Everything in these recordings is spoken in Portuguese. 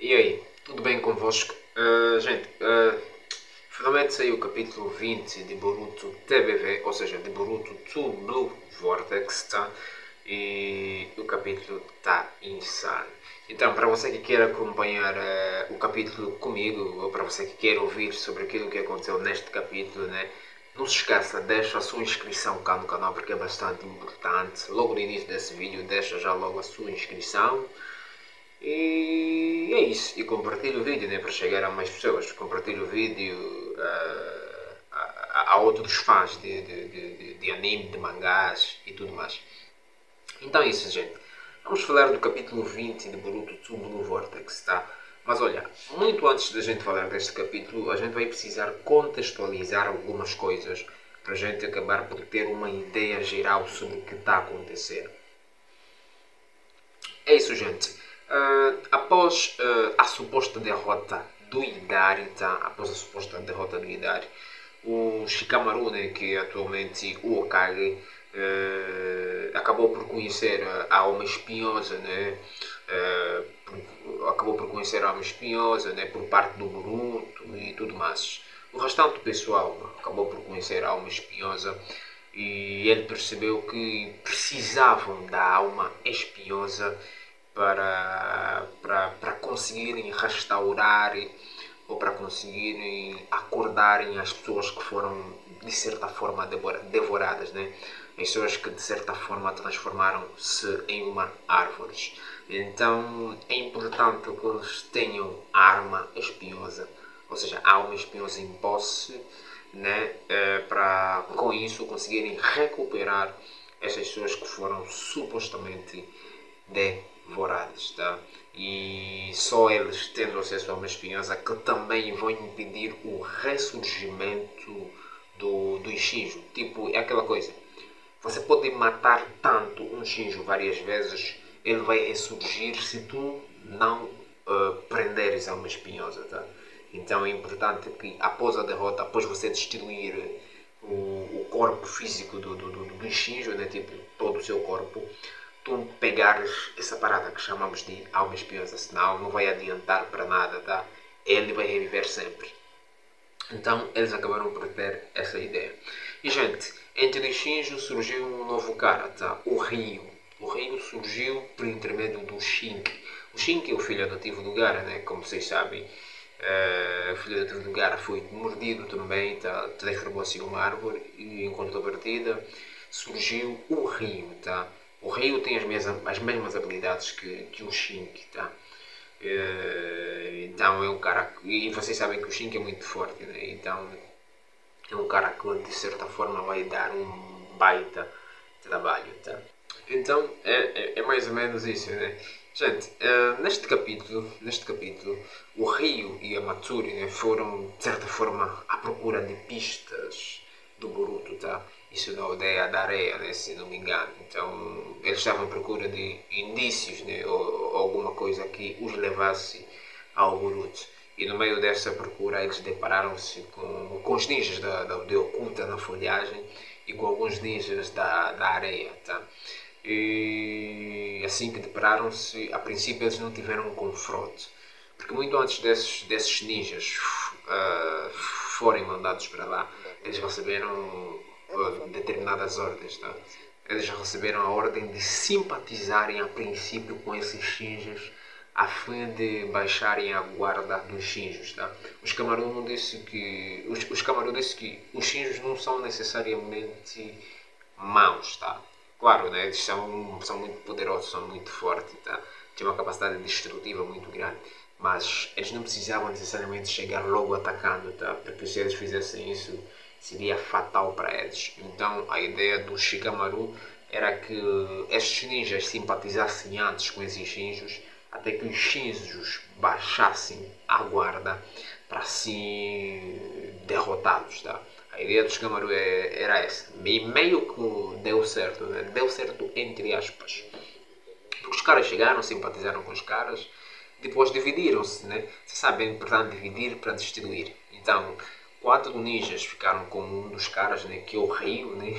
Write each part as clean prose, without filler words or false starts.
E aí, tudo bem convosco? Gente, finalmente saiu o capítulo 20 de Boruto TBV, ou seja, de Boruto to Blue Vortex, tá? E o capítulo está insano. Então, para você que quer acompanhar o capítulo comigo, ou para você que quer ouvir sobre aquilo que aconteceu neste capítulo, né? Não se esqueça, deixa a sua inscrição cá no canal porque é bastante importante. Logo no início desse vídeo, deixa já logo a sua inscrição. E é isso. E compartilhe o vídeo, né, para chegar a mais pessoas. Compartilhe o vídeo a outros fãs de anime, de mangás e tudo mais. Então é isso, gente. Vamos falar do capítulo 20 de Boruto to Blue Vortex, tá? Mas olha, muito antes da gente falar deste capítulo, a gente vai precisar contextualizar algumas coisas para a gente acabar por ter uma ideia geral sobre o que está a acontecer. É isso, gente. Após a suposta derrota do Idari, tá? Após a suposta derrota do Idari, o Shikamaru, né, que é atualmente o Hokage, acabou por conhecer a alma espinhosa, né? Acabou por conhecer a alma espinhosa, né, por parte do Boruto e tudo mais. O restante pessoal acabou por conhecer a alma espinhosa e ele percebeu que precisavam da alma espinhosa para conseguirem restaurar ou para conseguirem acordarem as pessoas que foram de certa forma devoradas, né? As pessoas que de certa forma transformaram-se em uma árvore. Então é importante que eles tenham a arma espinhosa, ou seja, a alma espinhosa em posse, né? Para com isso conseguirem recuperar essas pessoas que foram supostamente devoradas, tá? E só eles tendo acesso a uma espinhosa que também vão impedir o ressurgimento do Shinjo. Tipo, é aquela coisa. Você pode matar tanto um Shinjo várias vezes, ele vai ressurgir se tu não prenderes a uma espinhosa, tá? Então é importante que após a derrota, após você destruir o corpo físico do Shinjo, né? Tipo, todo o seu corpo, tu pegares essa parada que chamamos de alma espinhosa, senão não vai adiantar para nada, tá? Ele vai reviver sempre. Então eles acabaram por ter essa ideia. E gente, entre Shinjo surgiu um novo cara, tá? O Ryu. O Ryu surgiu por intermédio do Shinki. O Shinki é o filho adotivo do Gaara, né? Como vocês sabem. O filho adotivo do Gaara foi mordido também, tá? Transformou-se em uma árvore e em contrapartida surgiu o Ryu, tá? O Ryu tem as mesmas habilidades que o Shinki, tá? Então é um cara. E vocês sabem que o Shinki é muito forte, né? Então é um cara que de certa forma vai dar um baita trabalho, tá? Então é mais ou menos isso, né? Gente, neste capítulo, o Ryu e a Matsuri, né, foram de certa forma à procura de pistas do Boruto, tá? Isso na aldeia da areia, né, se não me engano. Então eles estavam à procura de indícios, né, ou alguma coisa que os levasse ao Boruto. E no meio dessa procura eles depararam-se com os ninjas da aldeia oculta na folhagem e com alguns ninjas da areia, tá? E assim que depararam-se, a princípio eles não tiveram um confronto. Porque muito antes desses ninjas forem mandados para lá, eles receberam determinadas ordens, tá? Eles receberam a ordem de simpatizarem a princípio com esses ninjas a fim de baixarem a guarda dos Shinjos, tá? Os Camarão disse que os Shinjos não são necessariamente maus, tá? Claro, né? Eles são muito poderosos, são muito fortes, tá? Têm uma capacidade destrutiva muito grande, mas eles não precisavam necessariamente chegar logo atacando, tá? Porque se eles fizessem isso seria fatal para eles. Então a ideia do Shikamaru era que estes ninjas simpatizassem antes com esses Shinjos até que os Shinjos baixassem a guarda para assim derrotá-los, tá? A ideia dos Shikamaru era essa. E meio que deu certo, né? Deu certo entre aspas. Porque os caras chegaram, simpatizaram com os caras, depois dividiram-se, né? Você sabe, é importante dividir para destruir. Então, 4 ninjas ficaram com um dos caras, né? Que é o Ryu, né?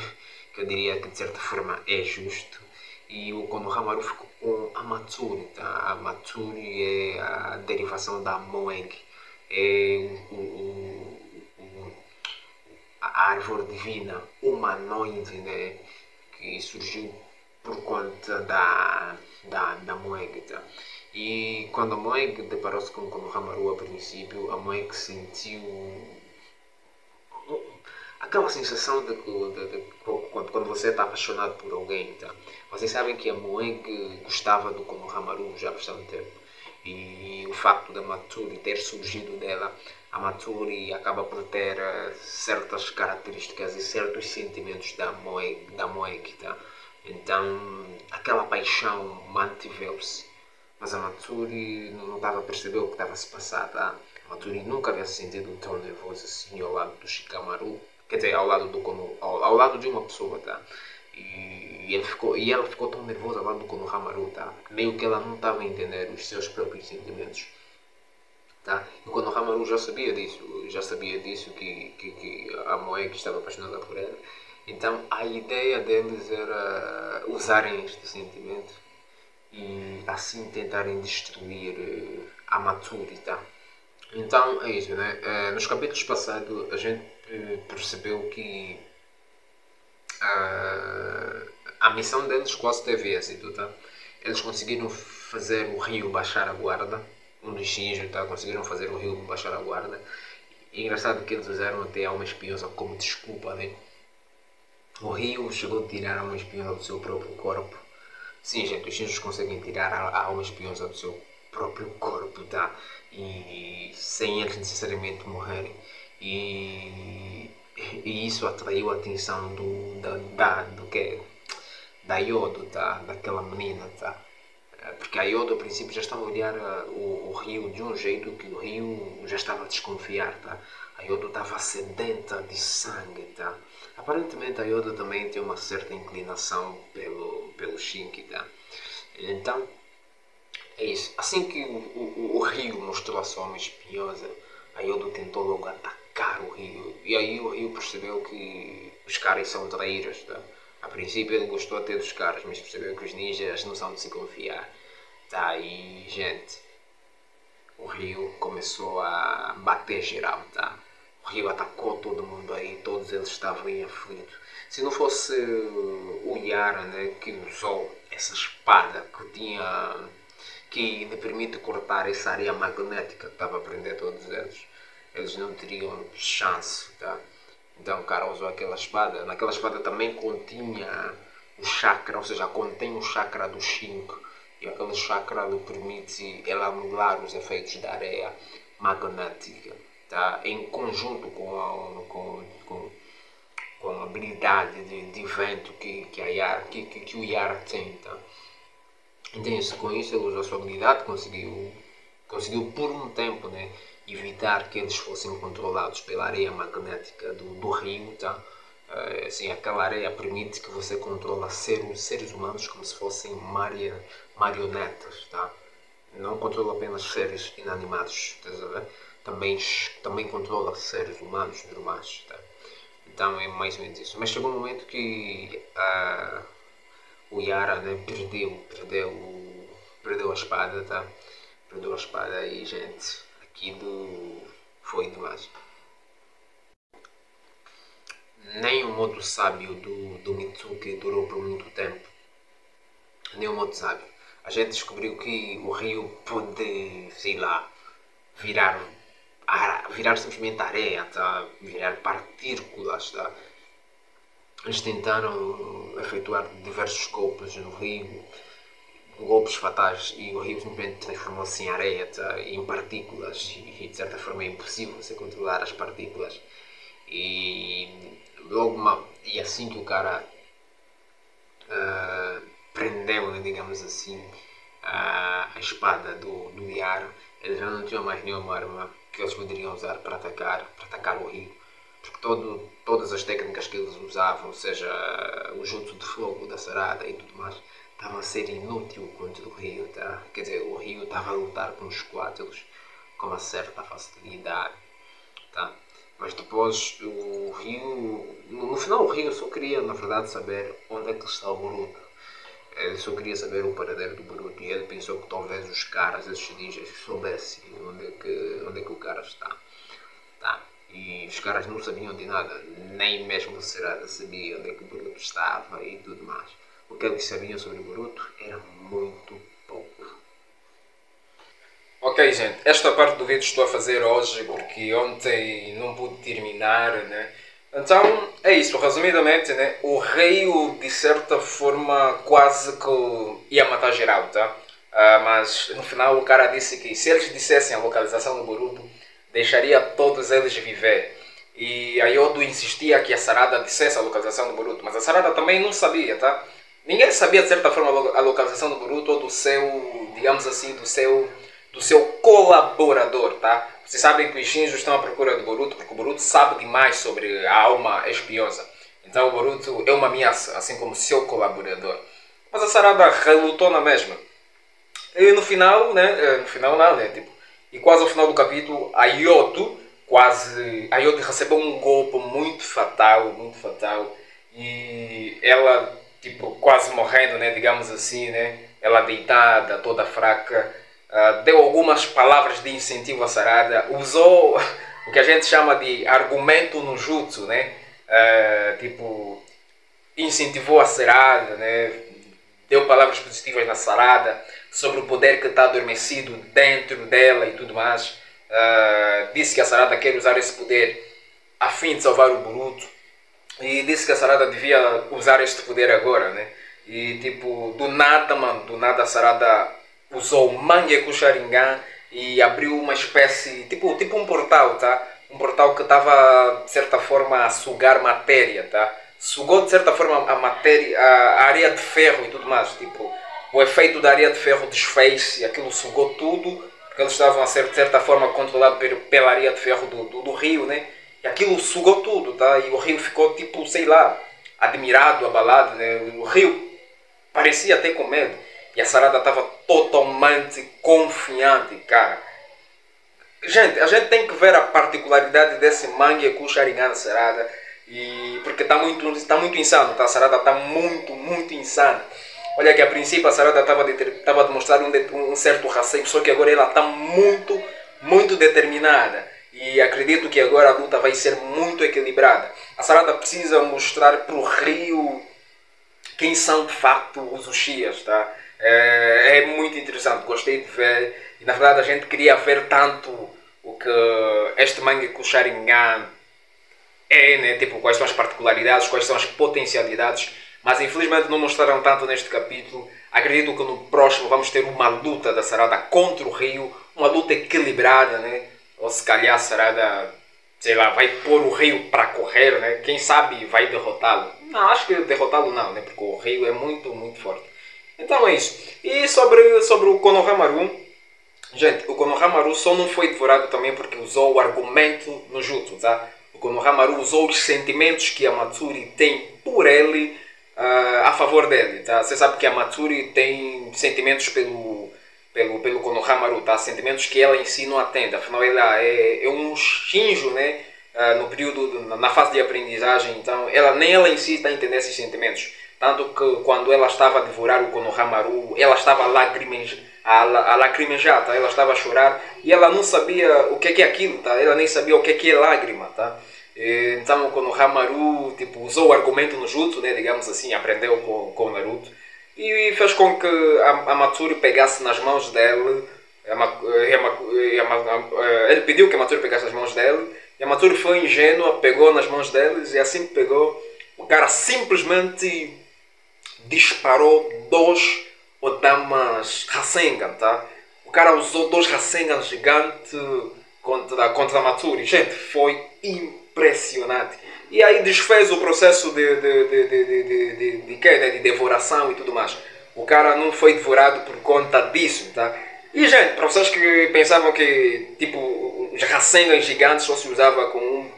Que eu diria que de certa forma é justo. e o Konohamaru ficou com a Matsuri, tá? A Matsuri é a derivação da Moeg, é a árvore divina humanoide, né? Que surgiu por conta da Moeg, tá? E quando a Moeg deparou-se com o Konohamaru a princípio, a Moeg sentiu aquela sensação quando você está apaixonado por alguém, tá? Vocês sabem que a Moeg gostava do Konohamaru já há bastante tempo. E o facto da Matsuri ter surgido dela, a Matsuri acaba por ter certas características e certos sentimentos da Moeg, tá? Então, aquela paixão manteve-se. Mas a Matsuri não estava a perceber o que estava a se passar, tá? A Matsuri nunca havia se sentido tão nervosa assim ao lado do Shikamaru. Quer dizer, ao lado, ao lado de uma pessoa, tá? E ela ficou tão nervosa ao lado do Konohamaru, tá? Meio que ela não estava a entender os seus próprios sentimentos, tá? E o Konohamaru já sabia disso que a Moe estava apaixonada por ela. Então a ideia deles era usarem este sentimento e assim tentarem destruir a Matsuri, tá? Então é isso, né? Nos capítulos passados a gente percebeu que a missão deles quase teve êxito, tá? Eles conseguiram fazer o rio baixar a guarda, um dos Shinji, tá? Conseguiram fazer o rio baixar a guarda. E é engraçado que eles usaram até a alma espinhosa como desculpa, né? O rio chegou a tirar a alma espinhosa do seu próprio corpo. Sim, gente, os Shinjis conseguem tirar a alma espinhosa do seu próprio corpo, tá? E sem eles necessariamente morrerem. E isso atraiu a atenção da Yodo, tá? Daquela menina, tá? Porque a Yodo, a princípio, já estava a olhar o rio de um jeito que o rio já estava a desconfiar, tá? A Yodo estava sedenta de sangue, tá? Aparentemente a Yodo também tem uma certa inclinação pelo Shinki, tá? Então, é isso. Assim que o rio mostrou a sua alma espinhosa, a Yodo tentou logo atacar o rio. E aí o rio percebeu que os caras são traíras, tá? A princípio ele gostou até dos caras, mas percebeu que os ninjas não são de se confiar. Tá, e gente, o rio começou a bater geral, tá? O rio atacou todo mundo aí, todos eles estavam em aflito. Se não fosse o Yara, né, que usou essa espada que lhe permite cortar essa areia magnética que estava a prender todos eles não teriam chance, tá? Então o cara usou aquela espada. Naquela espada também continha o chakra, ou seja, contém o chakra do Shinko. E aquele chakra lhe permite ele anular os efeitos da areia magnética, tá? Em conjunto com a habilidade de vento que o Yara tem, tá? Entende-se? Com isso ele usou a sua habilidade, conseguiu por um tempo, né, evitar que eles fossem controlados pela areia magnética do rio, tá? Assim, aquela areia permite que você controla seres humanos como se fossem marionetas, tá? Não controla apenas seres inanimados, estás a ver? Também controla seres humanos normais, tá? Então é mais ou menos isso. Mas chegou um momento que o Yara, né, perdeu a espada, tá? Perdeu a espada e, gente, aquilo foi demais. Nem o modo sábio do Mitsuki durou por muito tempo. Nem o modo sábio. A gente descobriu que o rio pode, sei lá, virar, virar simplesmente areia, tá? Virar partículas, tá? Eles tentaram efetuar diversos golpes no rio, golpes fatais, e o rio simplesmente transformou-se em areia, tá? Em partículas, e de certa forma é impossível você controlar as partículas. E assim que o cara prendeu, né, digamos assim, a espada do Yara, eles já não tinham mais nenhuma arma que eles poderiam usar para atacar o rio. Porque todas as técnicas que eles usavam, seja o jutsu de fogo da Sarada e tudo mais, estavam a ser inútil contra o rio, tá? Quer dizer, o rio estava a lutar com os quátilos com uma certa facilidade, tá? Mas depois o rio, no final o rio só queria na verdade saber onde é que está o Boruto. ele só queria saber o paradeiro do Boruto e ele pensou que talvez os caras, esses ninjas, soubessem onde é que o cara está. Tá? E os caras não sabiam de nada, nem mesmo o Sarada sabia onde é que o Boruto estava e tudo mais. O que eles sabiam sobre o Boruto era muito pouco. Ok, gente, esta parte do vídeo estou a fazer hoje porque ontem não pude terminar, né? Então, é isso, resumidamente, né? O Rio, de certa forma, quase que ia matar geral, tá? Mas no final o cara disse que se eles dissessem a localização do Boruto, deixaria todos eles viver. E a Yodo insistia que a Sarada dissesse a localização do Boruto, mas a Sarada também não sabia, tá? Ninguém sabia de certa forma a localização do Boruto ou do seu, digamos assim, do seu colaborador, tá? Vocês sabem que os Shinjos estão à procura do Boruto porque o Boruto sabe demais sobre a alma espinhosa. Então o Boruto é uma ameaça, assim como seu colaborador. Mas a Sarada relutou na mesma. E no final, né? No final não, né? Tipo, e quase ao final do capítulo, a Yodo recebeu um golpe muito fatal, e ela, tipo, quase morrendo, né, digamos assim, né, ela deitada, toda fraca, deu algumas palavras de incentivo à Sarada, usou o que a gente chama de argumento no jutsu, né, tipo, incentivou a Sarada, né, deu palavras positivas na Sarada sobre o poder que está adormecido dentro dela e tudo mais. Disse que a Sarada quer usar esse poder a fim de salvar o Boruto e disse que a Sarada devia usar este poder agora, né? E tipo, do nada a Sarada usou o Mangekyou Sharingan e abriu uma espécie, tipo um portal, tá? Um portal que estava de certa forma a sugar matéria, tá? Sugou de certa forma a matéria, a areia de ferro e tudo mais, tipo, o efeito da areia de ferro desfez e aquilo sugou tudo, porque eles estavam a ser de certa forma controlados pela areia de ferro do rio, né? E aquilo sugou tudo, tá? E o rio ficou tipo, sei lá, admirado, abalado, né? O rio parecia até com medo. E a Sarada estava totalmente confiante, cara. Gente, a gente tem que ver a particularidade desse Mangekyou Sharingan da Sarada. Porque está muito insano, tá? A Sarada está muito insana. Olha que a princípio a Sarada estava a demonstrar um certo receio, só que agora ela está muito determinada. E acredito que agora a luta vai ser muito equilibrada. A Sarada precisa mostrar para o Rio quem são de facto os Uchihas, tá? É muito interessante, gostei de ver. E na verdade a gente queria ver tanto o que este Mangekyou Sharingan é, né? Tipo, quais são as particularidades, quais são as potencialidades. Mas infelizmente não mostraram tanto neste capítulo. Acredito que no próximo vamos ter uma luta da Sarada contra o Rio, uma luta equilibrada, né? Ou se calhar a Sarada, sei lá, vai pôr o Rio para correr, né? Quem sabe vai derrotá-lo. Não, acho que derrotá-lo não, né? Porque o Rio é muito forte. Então é isso. E sobre o Konohamaru, gente, o Konohamaru só não foi devorado também porque usou o argumento no jutsu, tá? O Konohamaru usou os sentimentos que a Matsuri tem por ele a favor dele, tá? Você sabe que a Matsuri tem sentimentos pelo Konohamaru, tá? Sentimentos que ela em si não atende. Afinal, ela é um Shinjo, né? No período, na fase de aprendizagem, então nem ela em si está a entender esses sentimentos. Tanto que quando ela estava a devorar o Konohamaru, ela estava a lacrimejar, tá? Ela estava a chorar e ela não sabia o que é aquilo, tá? Ela nem sabia o que é lágrima, tá? Então o Konohamaru tipo, usou o argumento no jutsu, né? Digamos assim, aprendeu com o Naruto e fez com que a Matsuri pegasse nas mãos dele. Ele pediu que a Matsuri pegasse nas mãos dele e a Matsuri foi ingênua, pegou nas mãos deles e assim que pegou, o cara simplesmente disparou 2 Odamas Rasengan, tá? O cara usou 2 Rasengan gigantes contra a Matsuri. Gente, foi impressionante. E aí desfez o processo de devoração e tudo mais. O cara não foi devorado por conta disso, tá? E, gente, para vocês que pensavam que tipo, os Rasengan gigantes só se usava com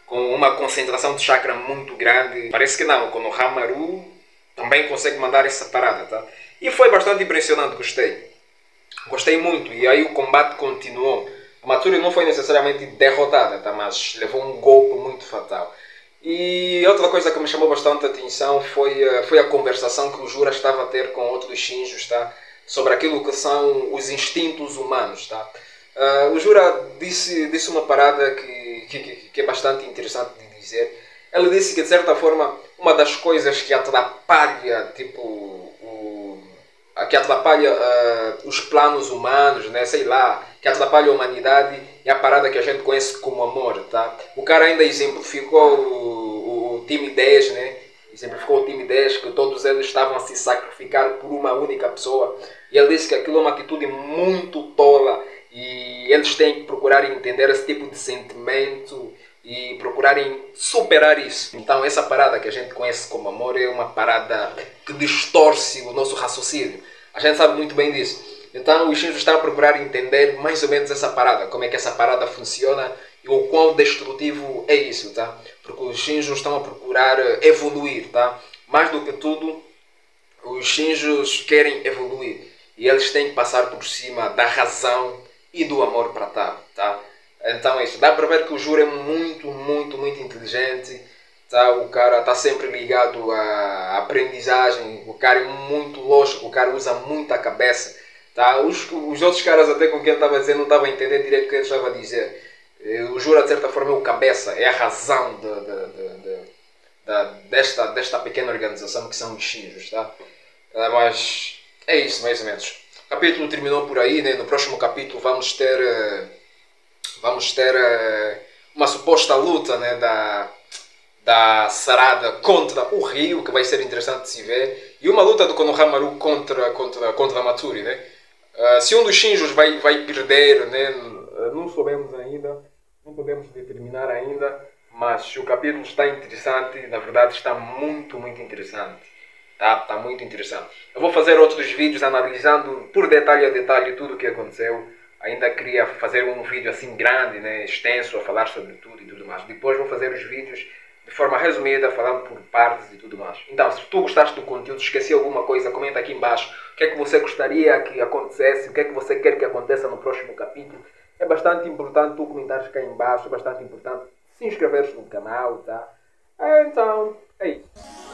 uma concentração de chakra muito grande, parece que não. O Konohamaru também consegue mandar essa parada, tá? E foi bastante impressionante, gostei muito. E aí o combate continuou. A Matsuri não foi necessariamente derrotada, tá? Mas levou um golpe muito fatal. E outra coisa que me chamou bastante atenção foi a conversação que o Jura estava a ter com outros Shinjos, tá? Sobre aquilo que são os instintos humanos. Tá? O Jura disse uma parada que é bastante interessante de dizer. Ele disse que, de certa forma, uma das coisas que atrapalha, que atrapalha os planos humanos, né? Sei lá, que atrapalha a humanidade, é a parada que a gente conhece como amor. Tá? O cara ainda exemplificou o time 10, né? Exemplificou o time 10, que todos eles estavam a se sacrificar por uma única pessoa. E ele disse que aquilo é uma atitude muito tola e eles têm que procurar entender esse tipo de sentimento e procurarem superar isso. Então essa parada que a gente conhece como amor é uma parada que distorce o nosso raciocínio. A gente sabe muito bem disso. Então os Shinjos estão a procurar entender mais ou menos essa parada, como é que essa parada funciona e o quão destrutivo é isso, tá? Porque os Shinjos estão a procurar evoluir, tá? Mais do que tudo, os Shinjos querem evoluir e eles têm que passar por cima da razão e do amor para tá? Então é isso. Dá para ver que o Juro é muito inteligente. Tá? O cara está sempre ligado à aprendizagem. O cara é muito lógico. O cara usa muita cabeça. Tá? Os outros caras até com quem estava a dizer não estavam a entender direito o que ele estava a dizer. O Juro, de certa forma, é o cabeça. É a razão desta pequena organização que são os Shinjos. Tá? Mas é isso, mais ou menos. O capítulo terminou por aí. Né? No próximo capítulo vamos ter uma suposta luta, né, da Sarada contra o Rio, que vai ser interessante de se ver, e uma luta do Konohamaru contra a Matsuri. Né? Se um dos Shinjos vai perder, né, não sabemos ainda, não podemos determinar ainda, mas o capítulo está interessante, na verdade está muito interessante. Tá muito interessante. Eu vou fazer outros vídeos analisando por detalhe a detalhe tudo o que aconteceu. Ainda queria fazer um vídeo assim grande, né, extenso, a falar sobre tudo e tudo mais. Depois vou fazer os vídeos de forma resumida, falando por partes e tudo mais. Então, se tu gostaste do conteúdo, esqueci alguma coisa, comenta aqui embaixo. O que é que você gostaria que acontecesse, o que é que você quer que aconteça no próximo capítulo. É bastante importante tu comentares cá embaixo, é bastante importante se inscreveres no canal, tá? Então, é isso.